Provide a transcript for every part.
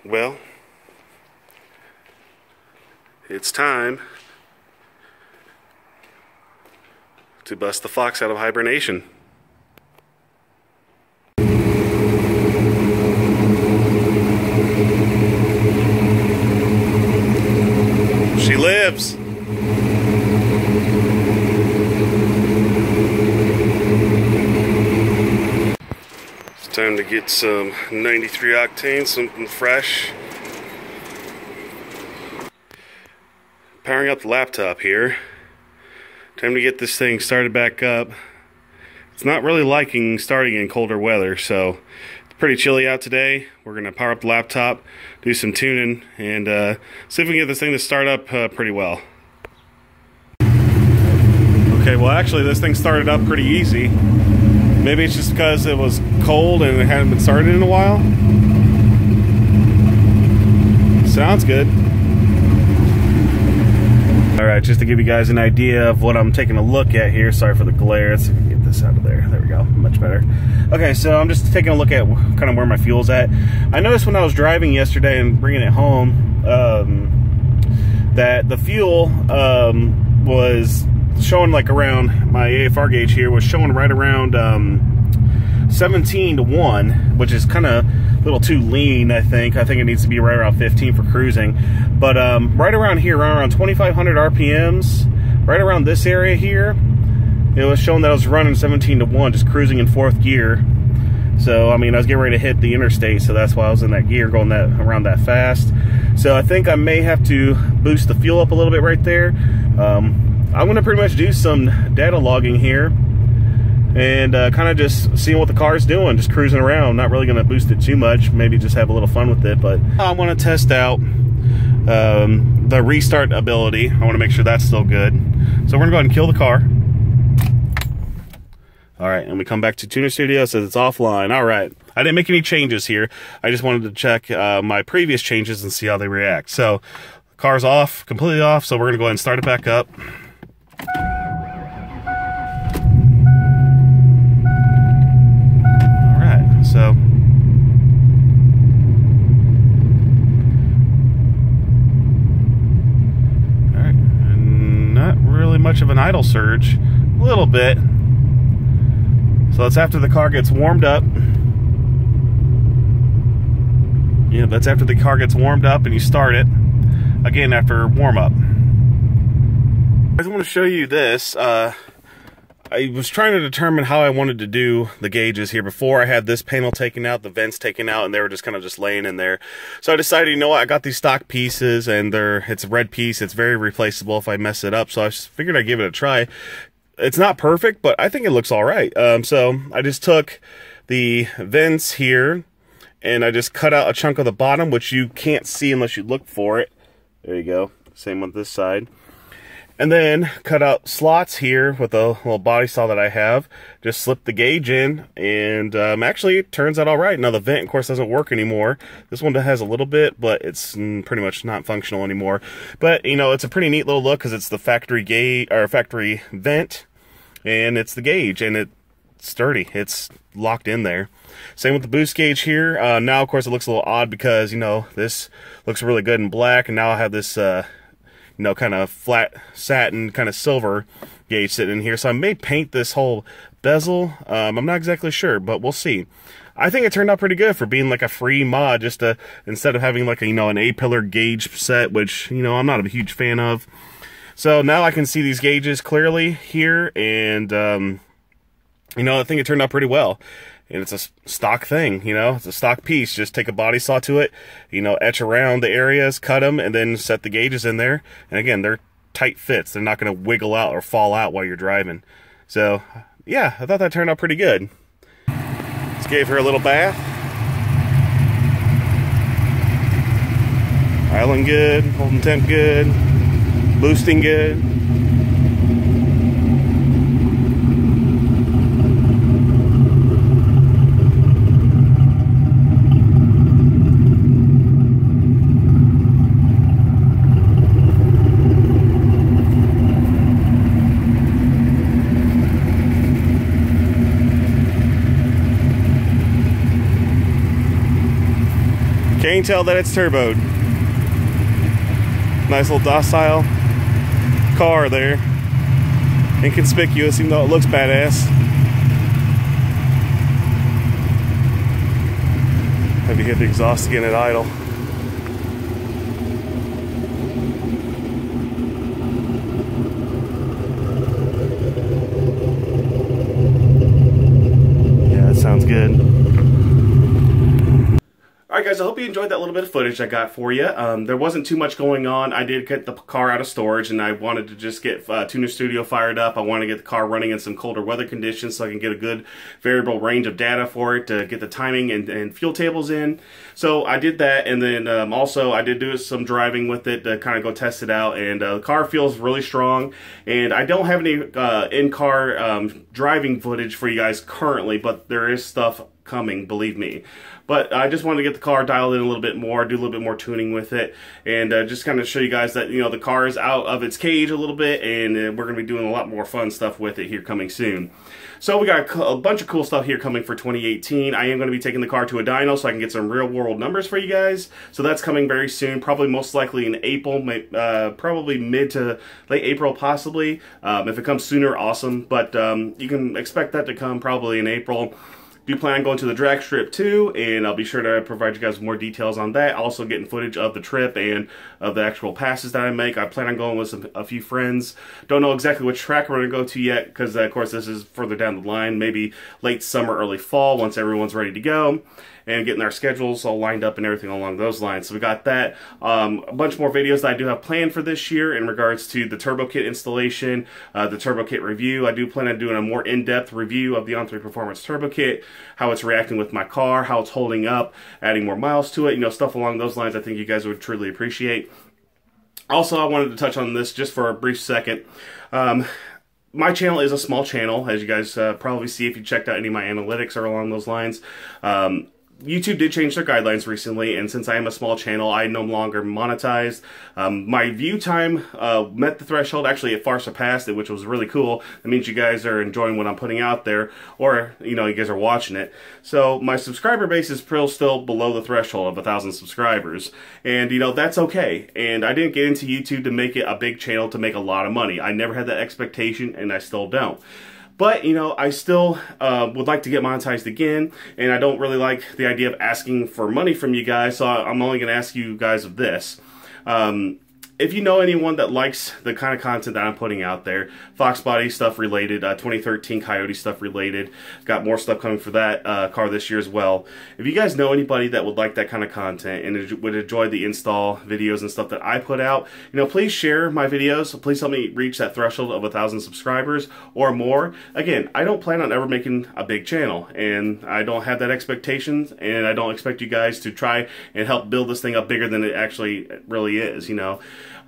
Well, it's time to bust the fox out of hibernation. She lives. It's time to get some 93 octane, something fresh. Powering up the laptop here. Time to get this thing started back up. It's not really liking starting in colder weather, so it's pretty chilly out today. We're going to power up the laptop, do some tuning, and see if we can get this thing to start up pretty well. Okay, well actually this thing started up pretty easy. Maybe it's just because it was cold and it hadn't been started in a while. Sounds good. Alright, just to give you guys an idea of what I'm taking a look at here. Sorry for the glare. Let's get this out of there. There we go. Much better. Okay, so I'm just taking a look at kind of where my fuel's at. I noticed when I was driving yesterday and bringing it home that the fuel was showing like around, my AFR gauge here was showing right around 17 to 1, which is kind of a little too lean. I think it needs to be right around 15 for cruising, but right around here, around 2,500 RPMs, right around this area here, it was showing that I was running 17 to 1, just cruising in 4th gear. So I mean, I was getting ready to hit the interstate, so that's why I was in that gear, going around that fast. So I think I may have to boost the fuel up a little bit right there. I'm going to pretty much do some data logging here and kind of just seeing what the car's doing, just cruising around. Not really going to boost it too much, maybe just have a little fun with it, but I want to test out the restart ability. I want to make sure that's still good. So we're going to go ahead and kill the car. Alright, and we come back to Tuner Studio. It says it's offline. Alright, I didn't make any changes here. I just wanted to check my previous changes and see how they react. So, the car's off, completely off, so we're going to go ahead and start it back up. Alright, so alright, and not really much of an idle surge. A little bit. So that's after the car gets warmed up. Yeah, that's after the car gets warmed up and you start it again after warm up. I just want to show you this. I was trying to determine how I wanted to do the gauges here. Before, I had this panel taken out, the vents taken out, and they were just kind of just laying in there. So I decided, you know what, I got these stock pieces, and it's a red piece. It's very replaceable if I mess it up. So I figured I'd give it a try. It's not perfect, but I think it looks all right. So I just took the vents here, and I just cut out a chunk of the bottom, which you can't see unless you look for it. There you go. Same on this side. And then cut out slots here with a little body saw that I have. Just slip the gauge in, and actually it turns out all right. Now the vent, of course, doesn't work anymore. This one has a little bit, but it's pretty much not functional anymore. But you know, it's a pretty neat little look because it's the factory gauge or factory vent, and it's the gauge, and it's sturdy. It's locked in there. Same with the boost gauge here. Now, of course, it looks a little odd because you know this looks really good in black, and now I have this. You know, kind of flat satin, kind of silver gauge sitting in here. So I may paint this whole bezel. I'm not exactly sure, but we'll see. I think it turned out pretty good for being like a free mod, just to, instead of having like a, you know, an A-pillar gauge set, which, you know, I'm not a huge fan of. So now I can see these gauges clearly here, and, you know, I think it turned out pretty well. And it's a stock thing, you know, it's a stock piece. Just take a body saw to it, you know, etch around the areas, cut them, and then set the gauges in there. And again, they're tight fits. They're not going to wiggle out or fall out while you're driving. So, yeah, I thought that turned out pretty good. Just gave her a little bath. Idling good, holding temp good, boosting good. Can't tell that it's turboed. Nice little docile car there. Inconspicuous, even though it looks badass. Have you hit the exhaust again at idle? Yeah, that sounds good. Alright guys, I hope you enjoyed that little bit of footage I got for you. There wasn't too much going on. I did get the car out of storage and I wanted to just get Tuner Studio fired up. I want to get the car running in some colder weather conditions so I can get a good variable range of data for it to get the timing and fuel tables in. So I did that, and then also I did do some driving with it to kind of go test it out, and the car feels really strong. And I don't have any in-car driving footage for you guys currently, but there is stuff coming, believe me. But I just wanted to get the car dialed in a little bit more, do a little bit more tuning with it, and just kind of show you guys that, you know, the car is out of its cage a little bit, and we're going to be doing a lot more fun stuff with it here coming soon. So we got a bunch of cool stuff here coming for 2018. I am going to be taking the car to a dyno so I can get some real world numbers for you guys. So that's coming very soon, probably most likely in April, probably mid to late April possibly. If it comes sooner, awesome, but you can expect that to come probably in April. Do plan on going to the drag strip too, and I'll be sure to provide you guys more details on that. Also getting footage of the trip and of the actual passes that I make. I plan on going with a few friends. Don't know exactly which track we're going to go to yet, because of course this is further down the line, maybe late summer, early fall, once everyone's ready to go, and getting our schedules all lined up and everything along those lines. So we got that. A bunch more videos that I do have planned for this year in regards to the turbo kit installation, the turbo kit review. I do plan on doing a more in-depth review of the On3 Performance turbo kit, how it's reacting with my car, how it's holding up, adding more miles to it, you know, stuff along those lines I think you guys would truly appreciate. Also, I wanted to touch on this just for a brief second. My channel is a small channel, as you guys probably see if you checked out any of my analytics or along those lines. YouTube did change their guidelines recently, and since I am a small channel, I no longer monetized. My view time met the threshold. Actually, it far surpassed it, which was really cool. That means you guys are enjoying what I'm putting out there, or, you know, you guys are watching it. So my subscriber base is still below the threshold of 1,000 subscribers, and, you know, that's okay. And I didn't get into YouTube to make it a big channel to make a lot of money. I never had that expectation, and I still don't. But, you know, I still would like to get monetized again, and I don't really like the idea of asking for money from you guys, so I'm only going to ask you guys of this. If you know anyone that likes the kind of content that I'm putting out there, Fox Body stuff related, 2013 Coyote stuff related, got more stuff coming for that car this year as well. If you guys know anybody that would like that kind of content and would enjoy the install videos and stuff that I put out, you know, please share my videos. Please help me reach that threshold of 1,000 subscribers or more. Again, I don't plan on ever making a big channel, and I don't have that expectation, and I don't expect you guys to try and help build this thing up bigger than it actually really is, you know.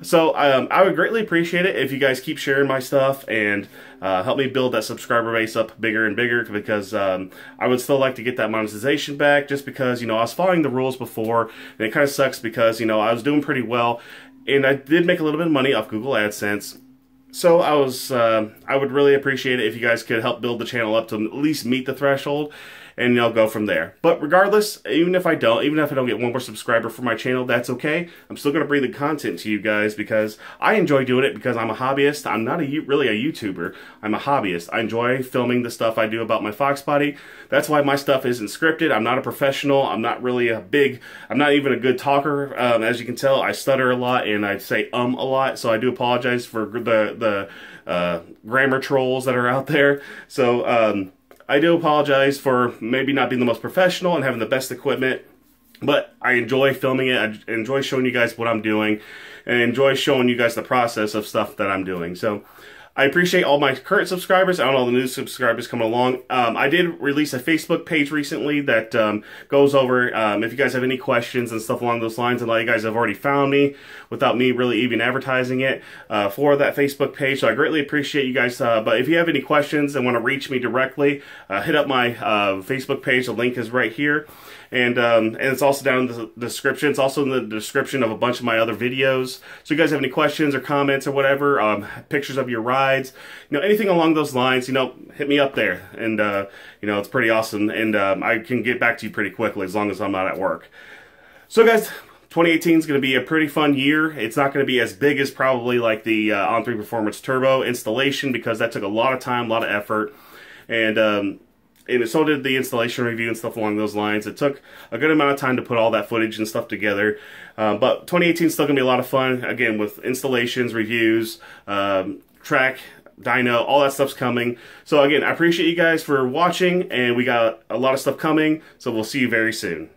So I would greatly appreciate it if you guys keep sharing my stuff and help me build that subscriber base up bigger and bigger, because I would still like to get that monetization back, just because, you know, I was following the rules before, and it kind of sucks because, you know, I was doing pretty well, and I did make a little bit of money off Google AdSense. So I would really appreciate it if you guys could help build the channel up to at least meet the threshold, and I'll go from there. But regardless, even if I don't get one more subscriber for my channel, that's okay. I'm still going to bring the content to you guys because I enjoy doing it, because I'm a hobbyist. I'm not really a YouTuber. I'm a hobbyist. I enjoy filming the stuff I do about my Fox Body. That's why my stuff isn't scripted. I'm not a professional. I'm not really I'm not even a good talker. As you can tell, I stutter a lot and I say a lot, so I do apologize for the grammar trolls that are out there. So I do apologize for maybe not being the most professional and having the best equipment, but I enjoy filming it. I enjoy showing you guys what I'm doing, and I enjoy showing you guys the process of stuff that I'm doing. So I appreciate all my current subscribers and all the new subscribers coming along. I did release a Facebook page recently that goes over if you guys have any questions and stuff along those lines, and a lot of you guys have already found me without me really even advertising it for that Facebook page. So I greatly appreciate you guys. But if you have any questions and want to reach me directly, hit up my Facebook page. The link is right here. And it's also down in the description. It's also in the description of a bunch of my other videos. So if you guys have any questions or comments or whatever, pictures of your rides, you know, anything along those lines, you know, hit me up there. And, you know, it's pretty awesome. And I can get back to you pretty quickly as long as I'm not at work. So guys, 2018 is going to be a pretty fun year. It's not going to be as big as probably like the On3 Performance Turbo installation, because that took a lot of time, a lot of effort, and so did the installation review and stuff along those lines. It took a good amount of time to put all that footage and stuff together. But 2018 is still going to be a lot of fun, again, with installations, reviews, track, dyno, all that stuff's coming. So again, I appreciate you guys for watching, and we got a lot of stuff coming, so we'll see you very soon.